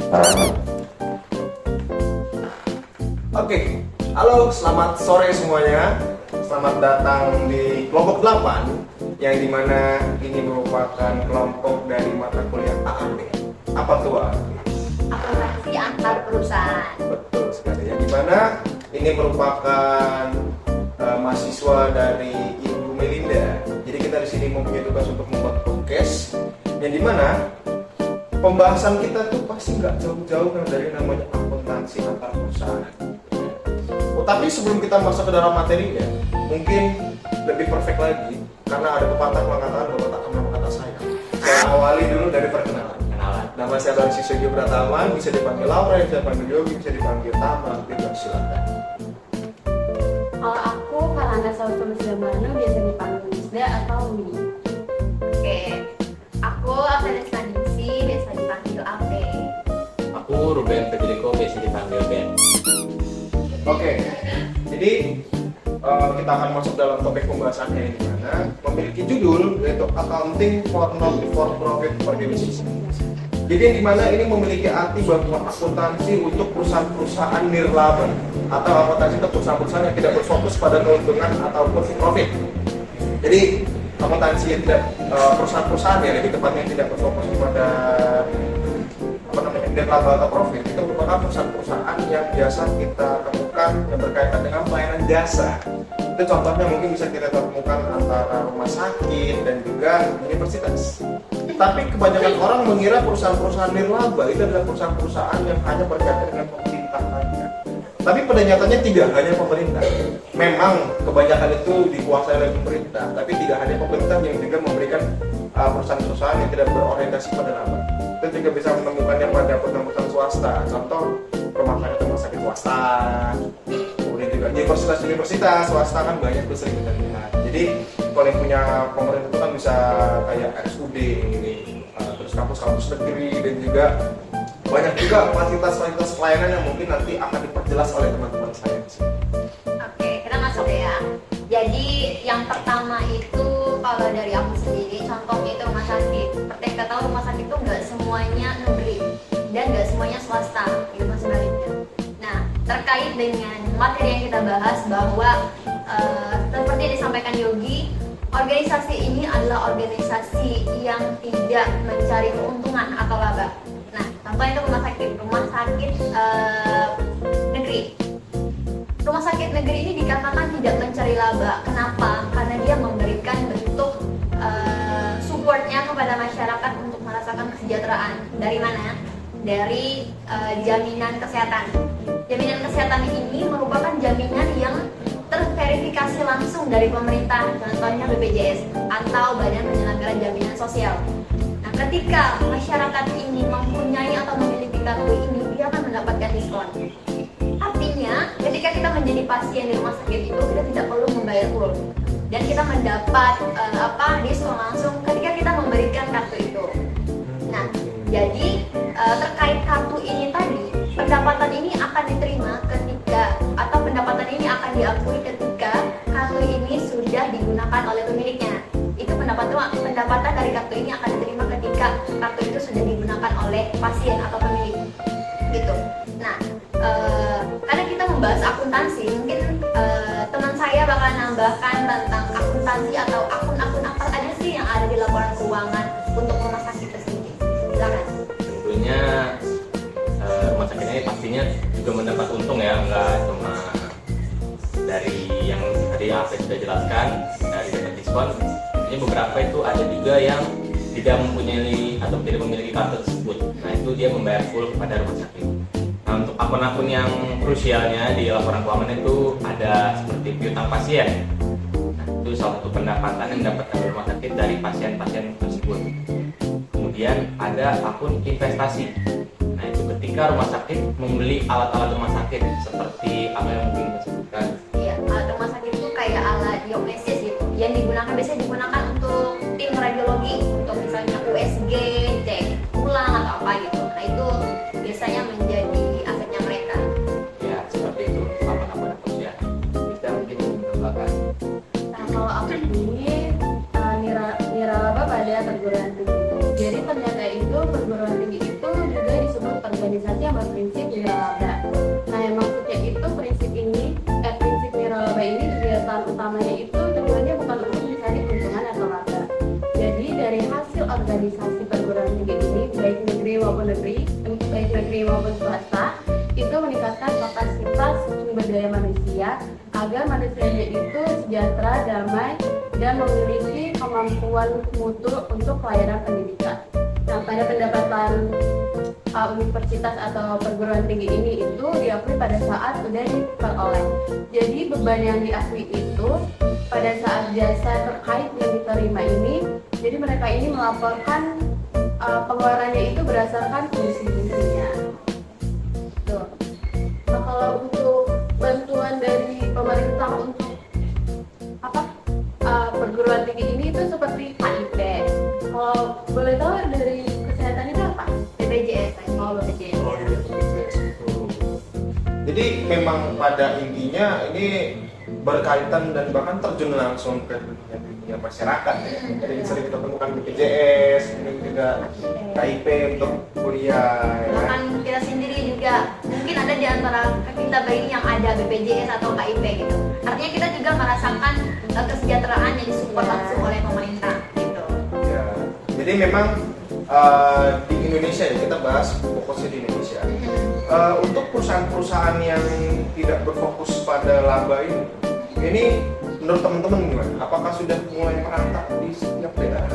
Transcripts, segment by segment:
Oke, halo, selamat sore semuanya. Selamat datang di kelompok 8 yang dimana ini merupakan kelompok dari mata kuliah AAP. Apa tuh AAP? Akuntansi antar perusahaan. Betul sekali. Yang dimana ini merupakan mahasiswa dari Ibu Melinda. Jadi kita di sini mempunyai tugas untuk membuat podcast yang dimana pembahasan kita tuh pasti nggak jauh-jauh dari namanya akuntansi antar perusahaan. Tapi sebelum kita masuk ke dalam materinya, mungkin lebih perfect lagi karena ada pepatah mengatakan bahwa tak kenal kata sayang. Saya awali dulu dari perkenalan. Nama saya Lawrence Sugio Pratama, bisa dipanggil Laura, bisa dipanggil Yogi, bisa dipanggil Tama, silakan. Kalau aku Farhana Sautama Zamano, biasa dipanggil Misda atau Mi. Oke, aku Afeles Ningsi, biasa dipanggil Ape. Aku Ruben Federico, biasa dipanggil Ben. Oke, jadi kita akan masuk dalam topik pembahasannya ini mana memiliki judul yaitu Accounting for Non-for-Profit Organization. Jadi yang dimana ini memiliki arti bahwa akuntansi untuk perusahaan-perusahaan nirlaba atau akuntansi untuk perusahaan-perusahaan yang tidak berfokus pada keuntungan ataupun profit. Jadi akuntansi yang tidak perusahaan-perusahaan yang lebih tepatnya tidak berfokus kepada nirlaba atau profit itu merupakan perusahaan-perusahaan yang biasa kita temukan yang berkaitan dengan pelayanan jasa. Itu contohnya mungkin bisa kita temukan antara rumah sakit dan juga universitas. Tapi kebanyakan orang mengira perusahaan-perusahaan nirlaba itu adalah perusahaan-perusahaan yang hanya berkaitan dengan pemerintah saja. Tapi pada nyatanya tidak hanya pemerintah. Memang kebanyakan itu dikuasai oleh pemerintah, tapi tidak hanya pemerintah yang juga memberikan perusahaan-perusahaan yang tidak berorientasi pada laba. Kita juga bisa menemukannya pada perusahaan-perusahaan swasta. Contoh rumah sakit swasta, kemudian juga universitas swasta kan banyak tuh sering kita lihat. Jadi kalau yang punya pemerintah itu kan bisa kayak RSUD, terus kampus-kampus negeri dan juga banyak juga fasilitas-fasilitas pelayanan yang mungkin nanti akan diperjelas oleh teman-teman saya. Oke, kita masuk ya. Jadi yang pertama itu kalau dari aku sendiri, contohnya itu rumah sakit. Seperti kita tahu rumah sakit itu nggak semuanya negeri dan nggak semuanya swasta, gitu sebaliknya. Nah, terkait dengan materi yang kita bahas bahwa seperti yang disampaikan Yogi, organisasi ini adalah organisasi yang tidak mencari keuntungan atau laba. Nah, contohnya itu rumah sakit negeri. Rumah sakit negeri ini dikatakan tidak mencari laba. Kenapa? Karena dia memberikan bentuk supportnya kepada masyarakat untuk merasakan kesejahteraan. Dari mana? Dari jaminan kesehatan. Jaminan kesehatan ini merupakan jaminan yang terverifikasi langsung dari pemerintah, contohnya BPJS atau Badan Penyelenggara Jaminan Sosial. Nah, ketika masyarakat ini mempunyai atau memiliki kartu ini, dia akan mendapatkan diskon. Artinya, ketika kita menjadi pasien di rumah sakit itu, kita tidak perlu membayar full dan kita mendapat diskon langsung ketika kita memberikan kartu itu. Nah, jadi terkait kartu ini tadi, pendapatan ini akan diterima ketika atau pendapatan ini akan diakui ketika kartu ini sudah digunakan oleh pemiliknya. Itu pendapatan dari kartu ini akan diterima ketika kartu itu sudah digunakan oleh pasien atau pemilik. Gitu. Nah, karena kita membahas akuntansi, mungkin teman saya bakal nambahkan tentang akuntansi atau akun-akun apa aja sih yang ada di laporan keuangan untuk rumah sakit tersebut. Silakan. Tentunya rumah sakit ini pastinya juga mendapat untung ya, nggak cuma dari yang tadi Afif sudah jelaskan dari dapat diskon. Ini beberapa itu ada juga yang tidak mempunyai atau tidak memiliki kartu tersebut. Nah, itu dia membayar full kepada rumah sakit. Nah, untuk akun-akun yang krusialnya di laporan keuangan itu ada seperti piutang pasien. Nah, itu salah satu pendapatan yang dapat dari rumah sakit dari pasien-pasien tersebut. Kemudian ada akun investasi. Nah, itu ketika rumah sakit membeli alat-alat rumah sakit seperti apa yang mungkin disebutkan. Iya, alat rumah sakit itu kayak alat diagnosis gitu. Yang biasanya digunakan untuk tim radiologi, untuk misalnya USG, cek tulang atau apa gitu. Nah, itu biasanya menjadi asetnya mereka. Ya, seperti itu. Apa-apa ya. Kita mungkin menambahkan. Nah, kalau aku ini nirlaba pada perguruan tinggi. Jadi ternyata itu perguruan tinggi itu juga disebut perguruan organisasi yang berprinsip nirlaba. Nah, yang maksudnya itu prinsip nirlaba ini kegiatan utamanya itu tujuannya bukan untuk mencari keuntungan atau laba. Jadi dari hasil organisasi perguruan tinggi ini, baik negeri maupun swasta, itu meningkatkan kapasitas sumber daya manusia agar manusianya itu sejahtera, damai, dan memiliki kemampuan mutu untuk pelayanan pendidikan. Nah, pada pendapatan universitas atau perguruan tinggi ini itu diakui pada saat sudah diperoleh. Jadi beban yang diakui itu pada saat jasa terkait yang diterima ini, jadi mereka ini melaporkan pengeluarannya itu berdasarkan fungsi-fungsinya. Tuh. Nah, kalau untuk bantuan dari pemerintah untuk perguruan tinggi ini itu seperti KIP. Kalau boleh tahu dari kesehatan itu apa? BPJS. BPJS. Oh iya, BPJS itu. Jadi memang pada intinya ini berkaitan dan bahkan terjun langsung ke dunia masyarakat ya. Jadi sering kita temukan BPJS, ini juga KIP untuk kuliah ya. Bahkan kita sendiri juga mungkin ada di antara kita bayi yang ada BPJS atau KIP gitu. Artinya kita juga merasakan kesejahteraan yang disupport langsung oleh pemerintah gitu. Ya. Jadi memang di Indonesia ya, kita bahas fokusnya di Indonesia. Untuk perusahaan-perusahaan yang tidak berfokus pada laba ini menurut teman-teman gimana? Apakah sudah mulai merata di setiap daerah?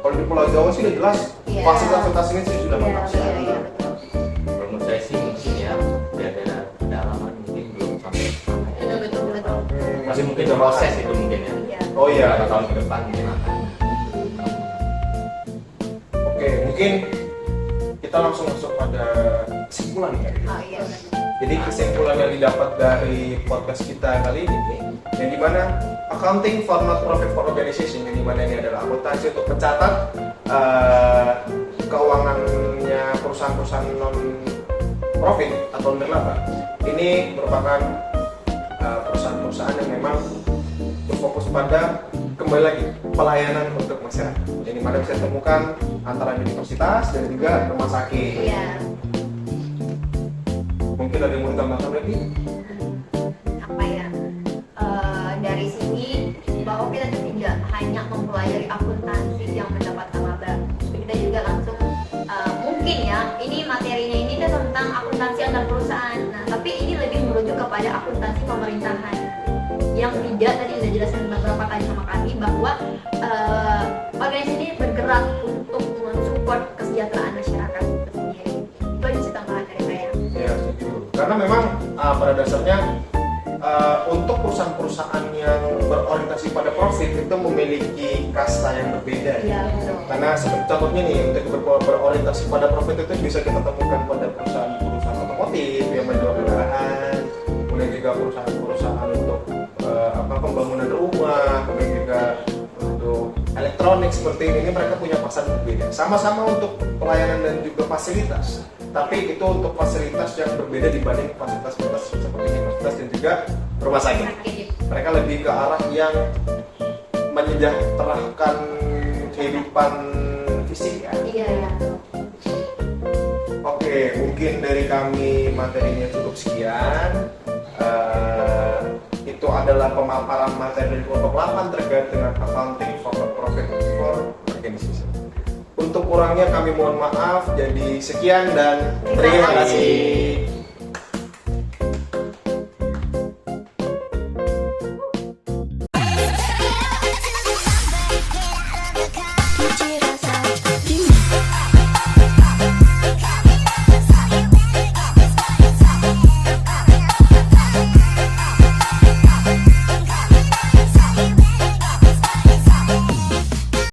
Kalau di Pulau Jawa sih udah jelas Iya. fasilitas ini sih sudah Iya, lengkap iya, sekali. iya, betul. Kalau menurut saya sih mungkin ya daerah pedalaman mungkin belum sampai sana ya. Betul. Masih mungkin proses itu mungkin ya. Iya. Oh iya. Beberapa tahun ke depan mungkin akan. Oke, mungkin kita langsung masuk pada kesimpulan ya. Oh iya. Jadi kesimpulan yang didapat dari podcast kita kali ini, yang dimana accounting for not profit for organization, yang dimana ini adalah akuntansi untuk mencatat keuangannya perusahaan-perusahaan non profit atau nirlaba. Ini merupakan perusahaan-perusahaan yang memang berfokus pada kembali lagi pelayanan untuk masyarakat, yang dimana bisa ditemukan antara universitas dan juga rumah sakit. Iya. Mungkin ada yang mau ditambahkan lagi? Apa ya? Dari sini bahwa kita tidak hanya mempelajari akuntansi yang mendapatkan laba, kita juga langsung mungkin ya ini materinya ini kan tentang akuntansi antar perusahaan. Nah, tapi ini lebih merujuk kepada akuntansi pemerintahan yang tidak tadi sudah jelaskan beberapa kali sama kami bahwa organisasi ini bergerak untuk mensupport kesejahteraan masyarakat itu sendiri. Itu aja sih tambahan dari saya. Ya, setuju. Karena memang pada dasarnya untuk perusahaan-perusahaan yang berorientasi pada profit itu memiliki kasta yang berbeda. Iya, betul. Karena seperti contohnya nih, untuk berorientasi pada profit itu bisa kita temukan pada perusahaan-perusahaan otomotif yang menjual kendaraan, kemudian juga perusahaan-perusahaan untuk pembangunan rumah, kemudian juga untuk elektronik seperti ini mereka punya pasar berbeda. Sama-sama untuk pelayanan dan juga fasilitas, tapi itu untuk fasilitas yang berbeda dibanding fasilitas seperti universitas dan juga rumah sakit. Mereka lebih ke arah yang menyejahterakan kehidupan fisik ya. Iya, ya. Oke, mungkin dari kami materinya cukup sekian. Itu adalah pemaparan materi dari kelompok 8 terkait dengan accounting for profit for organization. Untuk kurangnya kami mohon maaf. Jadi sekian dan terima kasih.